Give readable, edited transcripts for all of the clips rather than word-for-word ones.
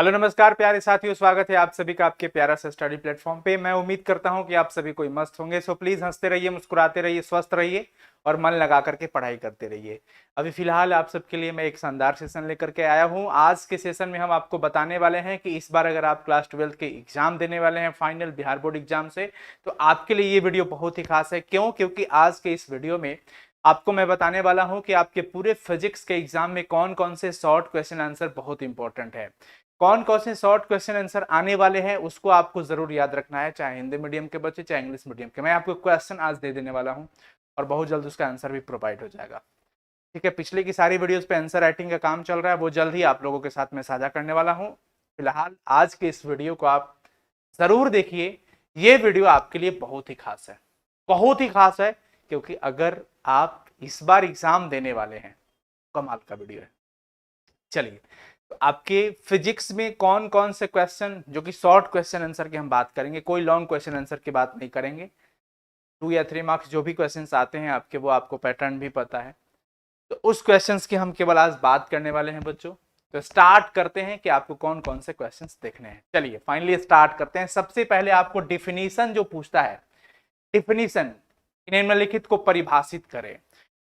Hello नमस्कार प्यारे साथियों, स्वागत है आप सभी का आपके प्यारा सा स्टडी प्लेटफॉर्म पे। मैं उम्मीद करता हूं कि आप सभी कोई मस्त होंगे। सो प्लीज हंसते रहिए, मुस्कुराते रहिए, स्वस्थ रहिए और मन लगा करके पढ़ाई करते रहिए। अभी फिलहाल आप सबके लिए मैं एक शानदार सेशन लेकर के आया हूं। आज के सेशन में हम आपको बताने वाले हैं कि इस बार अगर आप क्लास 12 के एग्जाम देने वाले हैं, फाइनल बिहार बोर्ड एग्जाम से, तो आपके लिए ये वीडियो बहुत ही खास है। क्यों? क्योंकि आज के इस वीडियो में आपको मैं बताने वाला हूं कि आपके पूरे फिजिक्स के एग्जाम में कौन कौन से शॉर्ट क्वेश्चन आंसर बहुत इंपॉर्टेंट है, कौन कौन से शॉर्ट क्वेश्चन आंसर आने वाले हैं, उसको आपको जरूर याद रखना है, चाहे हिंदी मीडियम के बच्चे चाहे इंग्लिश मीडियम के। मैं आपको क्वेश्चन आज दे देने वाला हूं और बहुत जल्द उसका आंसर भी प्रोवाइड हो जाएगा। ठीक है, पिछले की सारी वीडियोस पे आंसर राइटिंग का काम चल रहा है, वो जल्द ही आप लोगों के साथ में साझा करने वाला हूं। फिलहाल आज के इस वीडियो को आप जरूर देखिए, ये वीडियो आपके लिए बहुत ही खास है, बहुत ही खास है, क्योंकि अगर आप इस बार एग्जाम देने वाले हैं, कमाल का वीडियो है। चलिए, तो आपके फिजिक्स में कौन कौन से क्वेश्चन, जो कि शॉर्ट क्वेश्चन आंसर की हम बात करेंगे, कोई लॉन्ग क्वेश्चन आंसर की बात नहीं करेंगे। 2 या 3 मार्क्स जो भी क्वेश्चन आते हैं आपके, वो आपको पैटर्न भी पता है, तो उस क्वेश्चंस की हम केवल आज बात करने वाले हैं बच्चों। तो स्टार्ट करते हैं कि आपको कौन कौन से क्वेश्चंस देखने हैं। चलिए फाइनली स्टार्ट करते हैं। सबसे पहले आपको डिफिनीशन जो पूछता है, डिफिनीशन निम्नलिखित को परिभाषित करें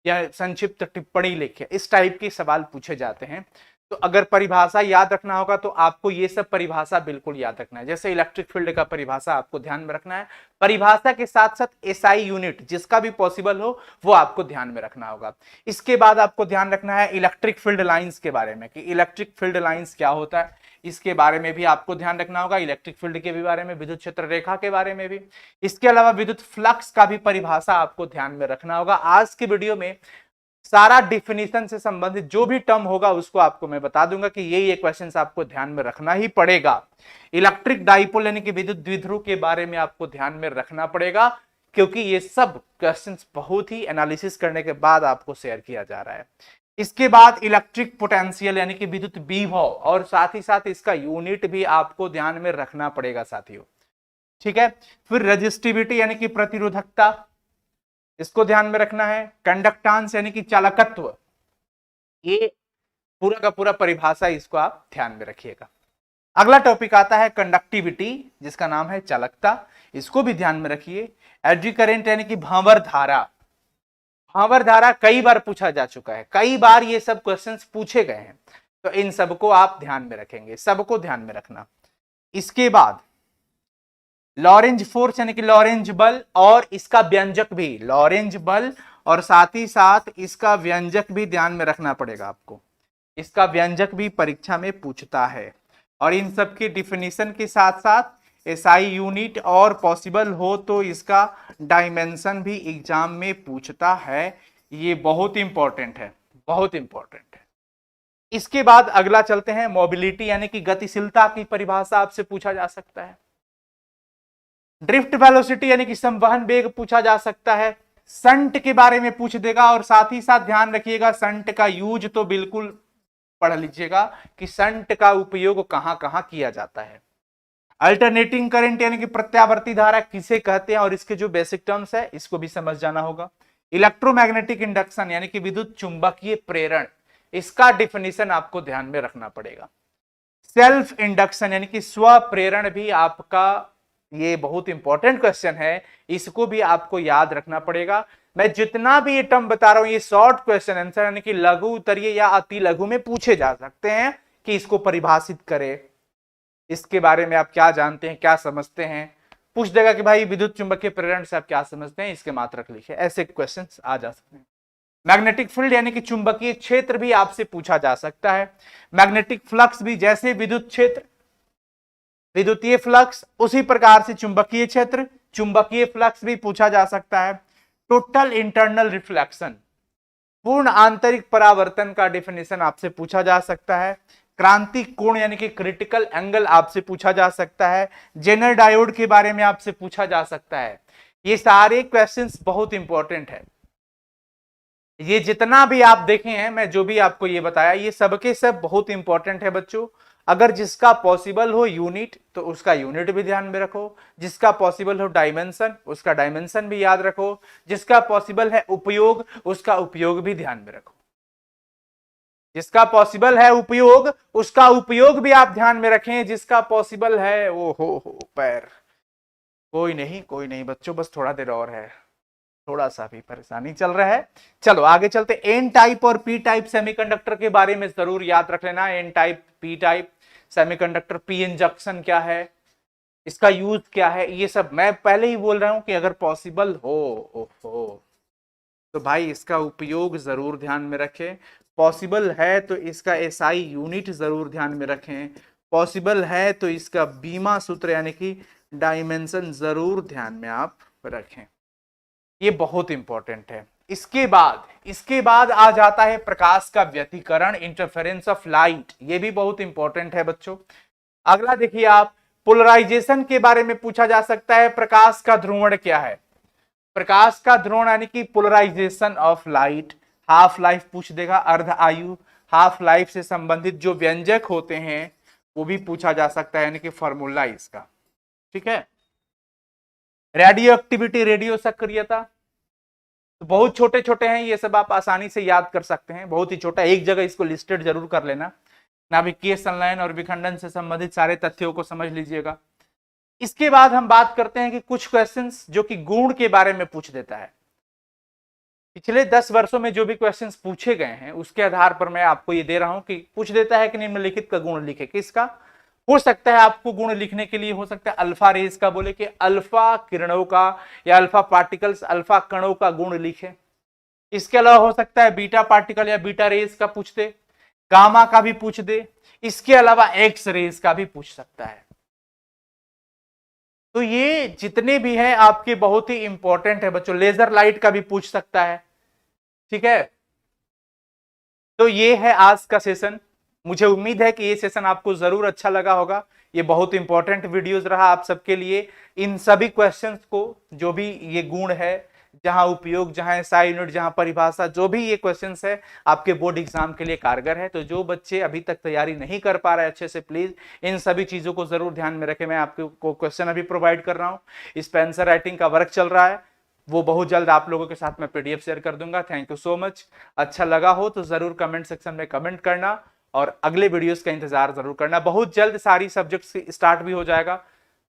या संक्षिप्त टिप्पणी लिखे, इस टाइप के सवाल पूछे जाते हैं। तो अगर परिभाषा याद रखना होगा तो आपको ये सब परिभाषा बिल्कुल याद रखना है। जैसे इलेक्ट्रिक फील्ड का परिभाषा आपको ध्यान में रखना है, परिभाषा के साथ साथ एसआई यूनिट जिसका भी पॉसिबल हो वो आपको ध्यान में रखना होगा। इसके बाद आपको ध्यान रखना है इलेक्ट्रिक फील्ड लाइंस के बारे में, कि इलेक्ट्रिक फील्ड लाइंस क्या होता है, इसके बारे में भी आपको ध्यान रखना होगा। इलेक्ट्रिक फील्ड के भी बारे में, विद्युत क्षेत्र रेखा के बारे में भी। इसके अलावा विद्युत फ्लक्स का भी परिभाषा आपको ध्यान में रखना होगा। आज की वीडियो में सारा डिफिनीशन से संबंधित जो भी टर्म होगा उसको आपको मैं बता दूंगा कि ये क्वेश्चंस आपको ध्यान में रखना ही पड़ेगा। इलेक्ट्रिक डाइपोल यानी कि विद्युत द्विध्रुव के बारे में आपको ध्यान में रखना पड़ेगा, क्योंकि ये सब क्वेश्चंस बहुत ही एनालिसिस करने के बाद आपको शेयर किया जा रहा है। इसके बाद इलेक्ट्रिक पोटेंशियल यानी कि विद्युत विभव, और साथ ही साथ इसका यूनिट भी आपको ध्यान में रखना पड़ेगा साथियों। ठीक है, फिर रेजिस्टिविटी यानी कि प्रतिरोधकता, इसको ध्यान में रखना है। कंडक्टेंस यानी कि चालकत्व, ये पूरा का पूरा परिभाषा, इसको आप ध्यान में रखिएगा। अगला टॉपिक आता है कंडक्टिविटी, जिसका नाम है चालकता, इसको भी ध्यान में रखिए। एडी करंट यानी कि भंवर धारा, भंवर धारा कई बार पूछा जा चुका है, कई बार ये सब क्वेश्चंस पूछे गए हैं, तो इन सबको आप ध्यान में रखेंगे, सबको ध्यान में रखना। इसके बाद लॉरेंज फोर्स यानी कि लॉरेंज बल, और इसका व्यंजक भी, लॉरेंज बल और साथ ही साथ इसका व्यंजक भी ध्यान में रखना पड़ेगा आपको। इसका व्यंजक भी परीक्षा में पूछता है, और इन सब की डिफिनीशन के साथ साथ एसआई यूनिट, और पॉसिबल हो तो इसका डायमेंशन भी एग्जाम में पूछता है। ये बहुत इंपॉर्टेंट है, बहुत इंपॉर्टेंट है। इसके बाद अगला चलते हैं, मोबिलिटी यानी कि गतिशीलता की परिभाषा आपसे पूछा जा सकता है। ड्रिफ्ट वेलोसिटी यानी कि संवहन वेग पूछा जा सकता है। संट के बारे में पूछ देगा, और साथ ही साथ ध्यान रखिएगा संट का यूज तो बिल्कुल पढ़ लीजिएगा कि संट का उपयोग कहां कहां किया जाता है। अल्टरनेटिंग करंट यानी कि प्रत्यावर्ती धारा किसे कहते हैं, और इसके जो बेसिक टर्म्स है इसको भी समझ जाना होगा। इलेक्ट्रोमैग्नेटिक इंडक्शन यानी कि विद्युत चुंबकीय प्रेरण, इसका डिफिनीशन आपको ध्यान में रखना पड़ेगा। सेल्फ इंडक्शन यानी कि स्व प्रेरण भी आपका, ये बहुत इंपॉर्टेंट क्वेश्चन है, इसको भी आपको याद रखना पड़ेगा। मैं जितना भी ये टर्म बता रहा हूं, ये शॉर्ट क्वेश्चन आंसर यानी कि लघु, उत्तरीय या अति लघु में पूछे जा सकते हैं, कि इसको परिभाषित करें, इसके बारे में आप क्या जानते हैं, क्या समझते हैं। पूछ देगा कि भाई विद्युत चुंबकीय प्रेरण से आप क्या समझते हैं, इसके मात्रक लिखिए, ऐसे क्वेश्चन आ जा सकते हैं। मैग्नेटिक फील्ड यानी कि चुंबकीय क्षेत्र भी आपसे पूछा जा सकता है। मैग्नेटिक फ्लक्स भी, जैसे विद्युत क्षेत्र, विद्युतीय फ्लक्स, उसी प्रकार से चुंबकीय क्षेत्र, चुंबकीय फ्लक्स भी पूछा जा सकता है। टोटल इंटरनल रिफ्लेक्शन, पूर्ण आंतरिक परावर्तन का डिफिनेशन आपसे पूछा जा सकता है। क्रांतिक कोण यानी कि क्रिटिकल एंगल आपसे पूछा जा सकता है। जेनर डायोड के बारे में आपसे पूछा जा सकता है। ये सारे क्वेश्चंस बहुत इंपॉर्टेंट है। ये जितना भी आप देखे हैं, मैं जो भी आपको ये बताया, ये सबके सब बहुत इंपॉर्टेंट है बच्चों। अगर जिसका पॉसिबल हो यूनिट, तो उसका यूनिट भी ध्यान में रखो। जिसका पॉसिबल हो डायमेंशन, उसका डायमेंशन भी याद रखो। जिसका पॉसिबल है उपयोग, उसका उपयोग भी ध्यान में रखो। जिसका पॉसिबल है उपयोग, उसका उपयोग भी आप ध्यान में रखें। जिसका पॉसिबल है वो हो पैर। कोई नहीं बच्चों, बस थोड़ा देर और है, थोड़ा सा भी परेशानी चल रहा है। चलो आगे चलते। एन टाइप और पी टाइप सेमीकंडक्टर के बारे में जरूर याद रख लेना। N type, P type semiconductor, P N junction क्या है, इसका यूज क्या है, ये सब मैं पहले ही बोल रहा हूं कि अगर पॉसिबल हो तो भाई इसका उपयोग जरूर ध्यान में रखें। पॉसिबल है तो इसका एसआई यूनिट जरूर ध्यान में रखें। पॉसिबल है तो इसका बीमा सूत्र यानी कि डायमेंशन जरूर ध्यान में आप रखें। ये बहुत इंपॉर्टेंट है। इसके बाद आ जाता है प्रकाश का व्यतिकरण, इंटरफेरेंस ऑफ लाइट। ये भी बहुत इंपॉर्टेंट है बच्चों। अगला देखिए आप, पोलराइजेशन के बारे में पूछा जा सकता है। प्रकाश का ध्रुवण क्या है? प्रकाश का ध्रुवण यानी कि polarisation of light. Half life पूछ देगा, अर्ध आयु, हाफ लाइफ से संबंधित जो व्यंजक होते हैं वो भी पूछा जा सकता है, यानी कि फॉर्मूला इसका। ठीक है। रेडियो एक्टिविटी, रेडियो सक्रियता, तो बहुत छोटे छोटे हैं ये सब, आप आसानी से याद कर सकते हैं। बहुत ही छोटा, एक जगह इसको लिस्टेड जरूर कर लेना। नाभिकीय संलयन और विखंडन से संबंधित सारे तथ्यों को समझ लीजिएगा। इसके बाद हम बात करते हैं कि कुछ क्वेश्चंस जो कि गुण के बारे में पूछ देता है। पिछले 10 वर्षों में जो भी क्वेश्चंस पूछे गए हैं उसके आधार पर मैं आपको ये दे रहा हूं कि पूछ देता है कि निम्नलिखित का गुण लिखे। किसका हो सकता है आपको गुण लिखने के लिए? हो सकता है अल्फा रेज का, बोले कि अल्फा किरणों का या अल्फा पार्टिकल्स, अल्फा कणों का गुण लिखे। इसके अलावा हो सकता है बीटा पार्टिकल या बीटा रेज का पूछ दे, गामा का भी पूछ दे, इसके अलावा एक्स रेज का भी पूछ सकता है। तो ये जितने भी हैं आपके बहुत ही इंपॉर्टेंट है बच्चों। लेजर लाइट का भी पूछ सकता है। ठीक है। तो ये है आज का सेशन। मुझे उम्मीद है कि ये सेशन आपको जरूर अच्छा लगा होगा। ये बहुत इंपॉर्टेंट वीडियोस रहा आप सबके लिए। इन सभी क्वेश्चंस को, जो भी ये गुण है, जहां उपयोग, जहां एसआई यूनिट, जहां परिभाषा, जो भी ये क्वेश्चंस है आपके बोर्ड एग्जाम के लिए कारगर है। तो जो बच्चे अभी तक तैयारी नहीं कर पा रहे अच्छे से, प्लीज इन सभी चीजों को जरूर ध्यान में रखें। मैं आपको क्वेश्चन अभी प्रोवाइड कर रहा हूँ। इस पे आंसर राइटिंग का वर्क चल रहा है, वो बहुत जल्द आप लोगों के साथ मैं पीडीएफ शेयर कर दूंगा। Thank you so much. अच्छा लगा हो तो जरूर कमेंट सेक्शन में कमेंट करना और अगले वीडियोस का इंतजार जरूर करना। बहुत जल्द सारी सब्जेक्ट्स स्टार्ट भी हो जाएगा।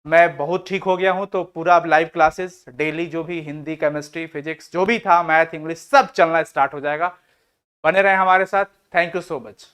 मैं बहुत ठीक हो गया हूं तो पूरा अब लाइव क्लासेस डेली, जो भी हिंदी, केमिस्ट्री, फिजिक्स जो भी था, मैथ, इंग्लिश, सब चलना स्टार्ट हो जाएगा। बने रहे हमारे साथ। Thank you so much.